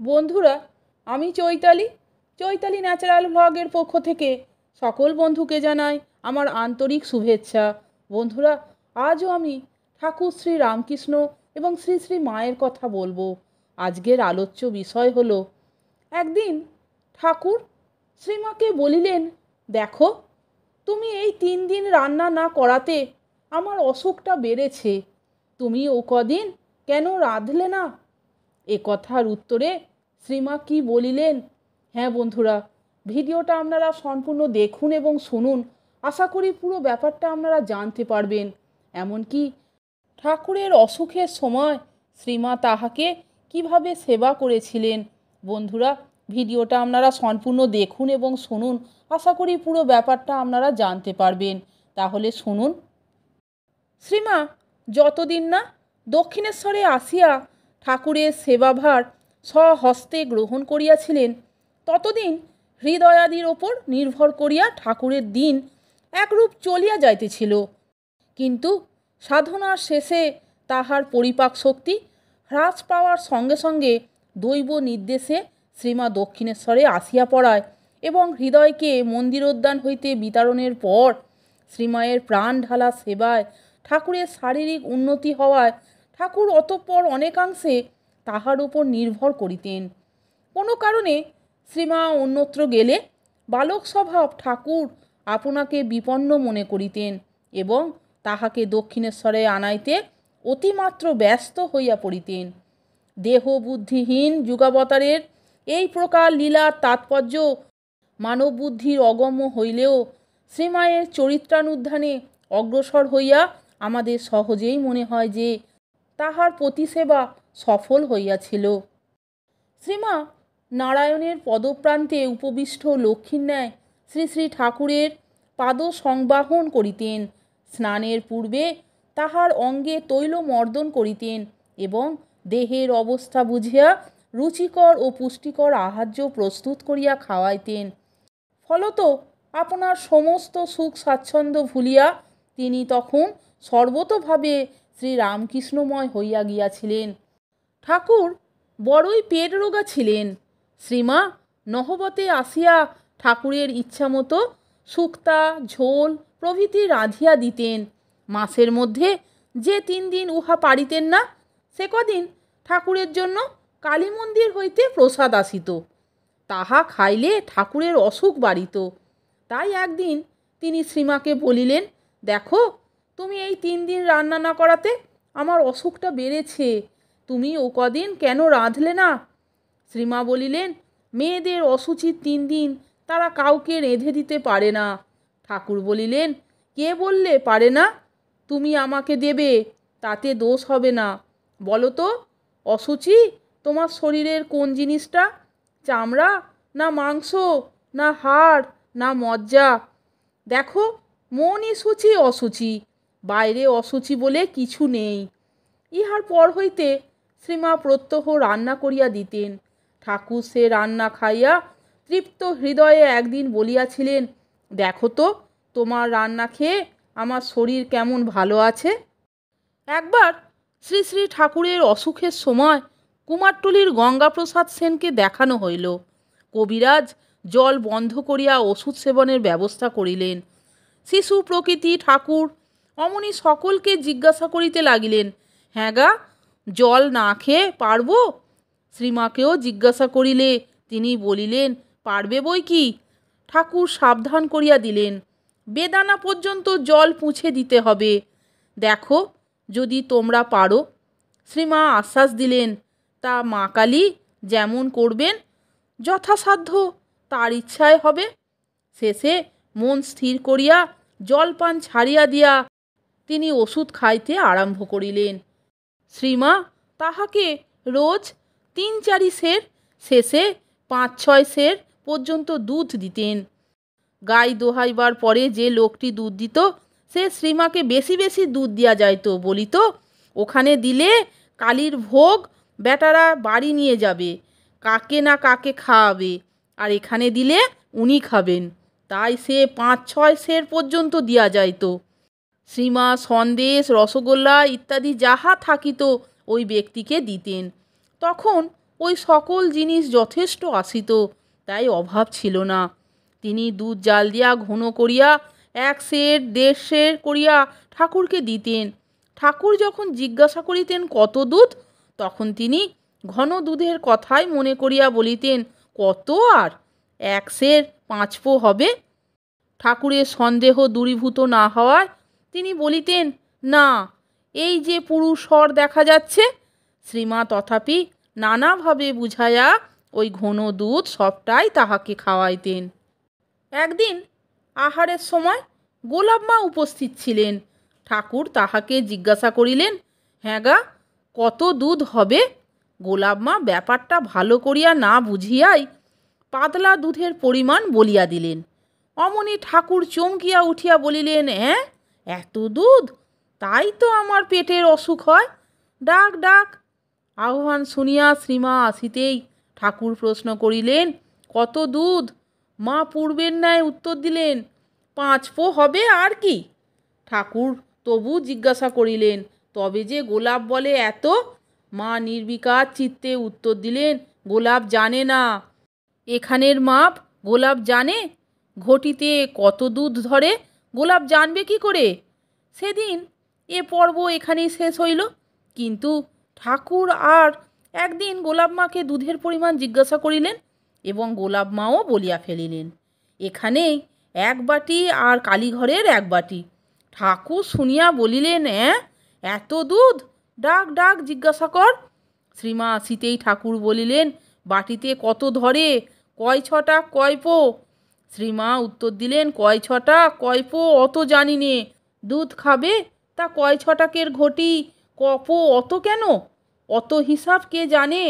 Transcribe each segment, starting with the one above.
বন্ধুরা, আমি চৈতালি চৈতালি ন্যাচারাল ভ্লগের পক্ষ থেকে সকল বন্ধুকে জানাই আমার আন্তরিক শুভেচ্ছা। বন্ধুরা, আজও আমি ঠাকুর শ্রী রামকৃষ্ণ এবং শ্রী শ্রী মায়ের কথা বলবো। আজকের আলোচ্য বিষয় হলো, একদিন ঠাকুর শ্রীমাকে বলিলেন, দেখো, তুমি এই 3 দিন রান্না না করাতে আমার অসুখটা বেড়েছে। তুমি ও কদিন কেন রাঁধলে না? এ কথার উত্তরে শ্রীমা কি বলিলেন? হ্যাঁ বন্ধুরা, ভিডিওটা আপনারা সম্পূর্ণ দেখুন এবং শুনুন। আশা করি পুরো ব্যাপারটা আপনারা জানতে পারবেন। এমনকি ঠাকুরের অসুখের সময় শ্রীমা তাহাকে কিভাবে সেবা করেছিলেন। বন্ধুরা, ভিডিওটা আপনারা সম্পূর্ণ দেখুন এবং শুনুন। আশা করি পুরো ব্যাপারটা আপনারা জানতে পারবেন। তাহলে শুনুন। শ্রীমা যতদিন না দক্ষিণেশ্বরে আসিয়া ঠাকুরের সেবাভার স্বহস্তে গ্রহণ করিয়াছিলেন, ততদিন হৃদয়াদির ওপর নির্ভর করিয়া ঠাকুরের দিন একরূপ চলিয়া যাইতেছিল। কিন্তু সাধনার শেষে তাহার পরিপাক শক্তি হ্রাস পাওয়ার সঙ্গে সঙ্গে দৈব নির্দেশে শ্রীমা দক্ষিণেশ্বরে আসিয়া পড়ায় এবং হৃদয়কে মন্দিরোদ্যান হইতে বিতাড়নের পর শ্রীমায়ের প্রাণ ঢালা সেবায় ঠাকুরের শারীরিক উন্নতি হওয়ায় ঠাকুর অতঃপর অনেকাংশে তাহার উপর নির্ভর করিতেন। কোনো কারণে শ্রীমা অন্যত্র গেলে বালক স্বভাব ঠাকুর আপনাকে বিপন্ন মনে করিতেন এবং তাহাকে দক্ষিণেশ্বরে আনাইতে অতিমাত্র ব্যস্ত হইয়া পড়িতেন। দেহ বুদ্ধিহীন যুগাবতারের এই প্রকার লীলার তাৎপর্য মানব বুদ্ধির অগম্য হইলেও শ্রীমায়ের চরিত্রানুধ্যানে অগ্রসর হইয়া আমাদের সহজেই মনে হয় যে তাহার প্রতিসেবা সফল হইয়াছিল। শ্রীমা নারায়ণের পদপ্রান্তে উপবিষ্ট লক্ষ্মীর ন্যায় শ্রী শ্রী ঠাকুরের পাদ সংবাহন করিতেন। স্নানের পূর্বে তাহার অঙ্গে তৈল মর্দন করিতেন এবং দেহের অবস্থা বুঝিয়া রুচিকর ও পুষ্টিকর আহার্য প্রস্তুত করিয়া খাওয়াইতেন। ফলত আপনার সমস্ত সুখ স্বাচ্ছন্দ্য ভুলিয়া তিনি তখন সর্বতোভাবে শ্রী রামকৃষ্ণময় হইয়া গিয়াছিলেন। ঠাকুর বড়ই পেট রোগা ছিলেন। শ্রীমা নহবতে আসিয়া ঠাকুরের ইচ্ছামতো শুক্তা ঝোল প্রভৃতি রাঁধিয়া দিতেন। মাসের মধ্যে যে 3 দিন উহা পারিতেন না, সে কদিন ঠাকুরের জন্য কালী মন্দির হইতে প্রসাদ আসিত। তাহা খাইলে ঠাকুরের অসুখ বাড়িত। তাই একদিন তিনি শ্রীমাকে বলিলেন, দেখো, তুমি এই 3 দিন রান্না না করাতে আমার অসুখটা বেড়েছে। তুমি ও কদিন কেন রাঁধলে না? শ্রীমা বলিলেন, মেয়েদের অসুচির 3 দিন তারা কাউকে রেঁধে দিতে পারে না। ঠাকুর বলিলেন, কে বললে পারে না? তুমি আমাকে দেবে, তাতে দোষ হবে না। বলো তো, অসুচি তোমার শরীরের কোন জিনিসটা? চামড়া না মাংস না হাড় না মজ্জা? দেখো, মনই সূচি অসুচি, বাইরে অসুচি বলে কিছু নেই। ইহার পর হইতে শ্রীমা প্রত্যহ রান্না করিয়া দিতেন। ঠাকুর সে রান্না খাইয়া তৃপ্ত হৃদয়ে একদিন বলিয়াছিলেন, দেখো তো, তোমার রান্না খেয়ে আমার শরীর কেমন ভালো আছে। একবার শ্রী শ্রী ঠাকুরের অসুখের সময় কুমারটুলির গঙ্গাপ্রসাদ সেনকে দেখানো হইল। কবিরাজ জল বন্ধ করিয়া ওষুধ সেবনের ব্যবস্থা করিলেন। শিশু প্রকৃতি ঠাকুর অমনি সকলকে জিজ্ঞাসা করিতে লাগিলেন, হ্যাঁ গা, জল না খেয়ে পারব? শ্রীমাকেও জিজ্ঞাসা করিলে তিনি বলিলেন, পারবে বই কি। ঠাকুর সাবধান করিয়া দিলেন, বেদানা পর্যন্ত জল পুঁছে দিতে হবে। দেখো, যদি তোমরা পারো। শ্রীমা আশ্বাস দিলেন, তা মা কালী যেমন করবেন যথাসাধ্য তার ইচ্ছায় হবে। শেষে মন স্থির করিয়া জলপান ছাড়িয়া দিয়া তিনি ওষুধ খাইতে আরম্ভ করিলেন। শ্রীমা তাহাকে রোজ 3-4 সের, শেষে 5-6 সের পর্যন্ত দুধ দিতেন। গাই দোহাইবার পরে যে লোকটি দুধ দিত, সে শ্রীমাকে বেশি বেশি দুধ দিয়া যাইত, বলিত, ওখানে দিলে কালীর ভোগ বেটারা বাড়ি নিয়ে যাবে, কাকে না কাকে খাওয়াবে, আর এখানে দিলে উনি খাবেন। তাই সে 5-6 সের পর্যন্ত দিয়া যাইত। শ্রীমা সন্দেশ রসগোল্লা ইত্যাদি যাহা থাকিত ওই ব্যক্তিকে দিতেন। তখন ওই সকল জিনিস যথেষ্ট আসিত, তাই অভাব ছিল না। তিনি দুধ জাল দিয়া ঘন করিয়া 1 সের 1.5 সের করিয়া ঠাকুরকে দিতেন। ঠাকুর যখন জিজ্ঞাসা করিতেন কত দুধ, তখন তিনি ঘন দুধের কথাই মনে করিয়া বলিতেন, কত আর 1 সের 5 পো হবে। ঠাকুরের সন্দেহ দূরীভূত না হওয়ায় তিনি বলিতেন, না, এই যে পুরুষ স্বর দেখা যাচ্ছে। শ্রীমা তথাপি নানাভাবে বুঝাইয়া ওই ঘন দুধ সবটাই তাহাকে খাওয়াইতেন। একদিন আহারের সময় গোলাপ মা উপস্থিত ছিলেন। ঠাকুর তাহাকে জিজ্ঞাসা করিলেন, হ্যাঁ গা, কত দুধ হবে? গোলাপ মা ব্যাপারটা ভালো করিয়া না বুঝিয়াই পাতলা দুধের পরিমাণ বলিয়া দিলেন। অমনি ঠাকুর চমকিয়া উঠিয়া বলিলেন, হ্যাঁ, এত দুধ? তাই তো আমার পেটের অসুখ হয়। ডাক ডাক। আহ্বান শুনিয়া শ্রীমা আসিতেই ঠাকুর প্রশ্ন করিলেন, কত দুধ? মা পূর্বের ন্যায় উত্তর দিলেন, 5 পো হবে আর কি। ঠাকুর তবু জিজ্ঞাসা করিলেন, তবে যে গোলাপ বলে এত? মা নির্বিকার চিত্তে উত্তর দিলেন, গোলাপ জানে না। এখানের মাপ গোলাপ জানে? ঘটিতে কত দুধ ধরে গোলাপ জানবে কি করে? সেদিন এ পর্ব এখানেই শেষ হইল। কিন্তু ঠাকুর আর একদিন গোলাপ মাকে দুধের পরিমাণ জিজ্ঞাসা করিলেন এবং গোলাপ মাও বলিয়া ফেলিলেন। এখানেই 1 বাটি আর কালীঘরের 1 বাটি। ঠাকুর শুনিয়া বলিলেন, এত দুধ? ডাক ডাক, জিজ্ঞাসা কর। শ্রীমা আসিতেই ঠাকুর বলিলেন, বাটিতে কত ধরে? কয় ছটা, কয় পো? শ্রীমা উত্তর দিলেন, কয় ছটা, কয় পো অত জানি নে। দুধ খাবে তা কয় ছটাকের ঘটি, কপো অত কেন? অত হিসাব কে জানে?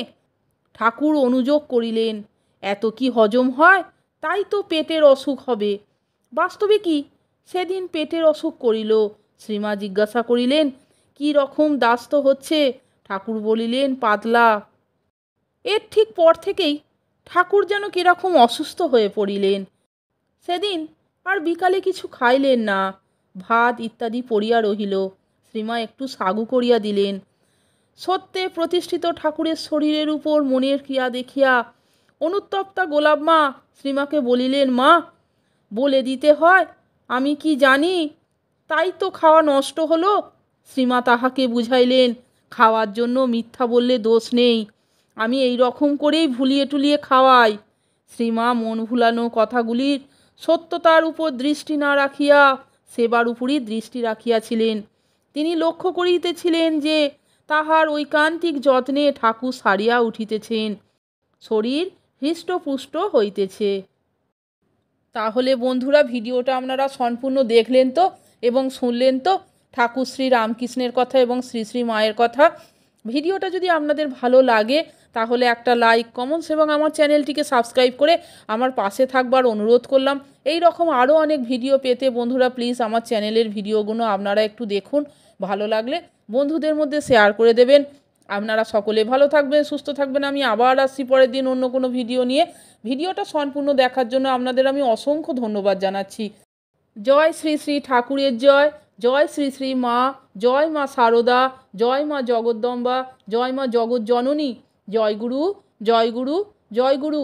ঠাকুর অনুযোগ করিলেন, এত কি হজম হয়? তাই তো পেটের অসুখ হবে। বাস্তবে কি সেদিন পেটের অসুখ করিল। শ্রীমা জিজ্ঞাসা করিলেন, কি রকম দাস্ত হচ্ছে? ঠাকুর বলিলেন, পাতলা। এর ঠিক পর থেকেই ঠাকুর যেন কিরকম অসুস্থ হয়ে পড়িলেন। সেদিন আর বিকালে কিছু খাইলেন না। ভাত ইত্যাদি পড়িয়া রহিল। শ্রীমা একটু সাগু করিয়া দিলেন। সত্যে প্রতিষ্ঠিত ঠাকুরের শরীরের উপর মনের ক্রিয়া দেখিয়া অনুতপ্তা গোলাপ মা শ্রীমাকে বলিলেন, মা, বলে দিতে হয়, আমি কি জানি, তাই তো খাওয়া নষ্ট হলো। শ্রীমা তাহাকে বুঝাইলেন, খাওয়ার জন্য মিথ্যা বললে দোষ নেই, আমি এই রকম করেই ভুলিয়ে টুলিয়ে খাওয়াই। শ্রীমা মন ভুলানো কথাগুলির সত্যতার উপর দৃষ্টি না রাখিয়া সেবার উপরই দৃষ্টি রাখিয়াছিলেন। তিনি লক্ষ্য করিতেছিলেন যে তাহার ঐকান্তিক যত্নে ঠাকুর সারিয়া উঠিতেছেন, শরীর হৃষ্টপুষ্ট হইতেছে। তাহলে বন্ধুরা, ভিডিওটা আপনারা সম্পূর্ণ দেখলেন তো এবং শুনলেন তো ঠাকুর শ্রী রামকৃষ্ণের কথা এবং শ্রী শ্রী মায়ের কথা। ভিডিওটা যদি আপনাদের ভালো লাগে তাহলে একটা লাইক, কমেন্টস এবং আমার চ্যানেলটিকে সাবস্ক্রাইব করে আমার পাশে থাকবার অনুরোধ করলাম। এই রকম আরও অনেক ভিডিও পেতে বন্ধুরা প্লিজ আমার চ্যানেলের ভিডিওগুলো আপনারা একটু দেখুন। ভালো লাগলে বন্ধুদের মধ্যে শেয়ার করে দেবেন। আপনারা সকলে ভালো থাকবেন, সুস্থ থাকবেন। আমি আবার আসছি পরের দিন অন্য কোনো ভিডিও নিয়ে। ভিডিওটা সম্পূর্ণ দেখার জন্য আপনাদের আমি অসংখ্য ধন্যবাদ জানাচ্ছি। জয় শ্রী শ্রী ঠাকুরের জয়, জয় শ্রী শ্রী মা, জয় মা শারদা, জয় মা জগদ্দম্বা, জয় মা জগৎ জননী, জয় গুরু, জয় গুরু, জয় গুরু।